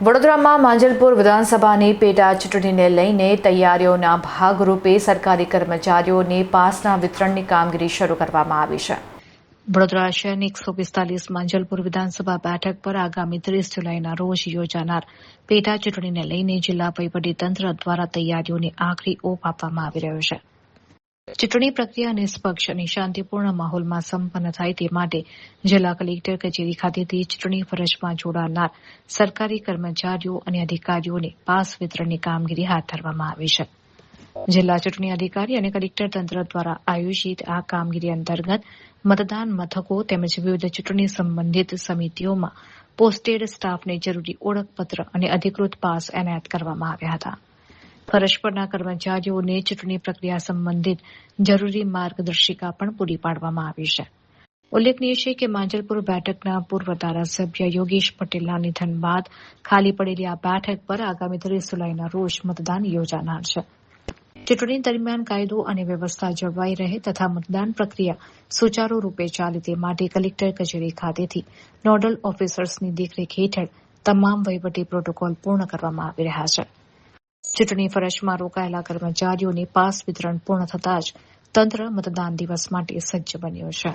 વડોદરામાં માંજલપુર વિધાનસભાની પેટા ચૂંટણીને લઈને તૈયારીઓના ભાગરૂપે સરકારી કર્મચારીઓને પાસના વિતરણની કામગીરી શરૂ કરવામાં આવી છે. વડોદરા શહેરની 145 માંજલપુર વિધાનસભા બેઠક પર આગામી 30 જુલાઈના રોજ યોજાનાર પેટા ચૂંટણીને લઈને જિલ્લા વહીવટીતંત્ર દ્વારા તૈયારીઓને આખરી ઓપ આપવામાં આવી રહ્યો છે. ચૂંટણી પ્રક્રિયા નિષ્પક્ષ અને શાંતિપૂર્ણ માહોલમાં સંપન્ન થાય તે માટે જિલ્લા કલેક્ટર કચેરી ખાતેથી ચૂંટણી ફરજમાં જોડાનાર સરકારી કર્મચારીઓ અને અધિકારીઓને પાસ વિતરણની કામગીરી હાથ ધરવામાં આવી છે. જિલ્લા ચૂંટણી અધિકારી અને કલેક્ટર તંત્ર દ્વારા આયોજિત આ કામગીરી અંતર્ગત મતદાન મથકો તેમજ વિવિધ ચૂંટણી સંબંધિત સમિતિઓમાં પોસ્ટેડ સ્ટાફને જરૂરી ઓળખપત્ર અને અધિકૃત પાસ એનાયત કરવામાં આવ્યા હતા. ફરજ પરના કર્મચારીઓને ચૂંટણી પ્રક્રિયા સંબંધિત જરૂરી માર્ગદર્શિકા પણ પૂરી પાડવામાં આવી છે. ઉલ્લેખનીય છે કે માંજલપુર બેઠકના પૂર્વ ધારાસભ્ય યોગેશ પટેલના નિધન બાદ ખાલી પડેલી આ બેઠક પર આગામી 30 જુલાઈના રોજ મતદાન યોજાનાર છે. ચૂંટણી દરમિયાન કાયદો અને વ્યવસ્થા જળવાઈ રહે તથા મતદાન પ્રક્રિયા સુચારુ રૂપે ચાલે તે માટે કલેક્ટર કચેરી ખાતેથી નોડલ ઓફિસર્સની દેખરેખ હેઠળ તમામ વહીવટી પ્રોટોકોલ પૂર્ણ કરવામાં આવી રહ્યા છે. ચૂંટણી ફરજમાં રોકાયેલા કર્મચારીઓને પાસ વિતરણ પૂર્ણ થતાં જ તંત્ર મતદાન દિવસ માટે સજ્જ બન્યું છે.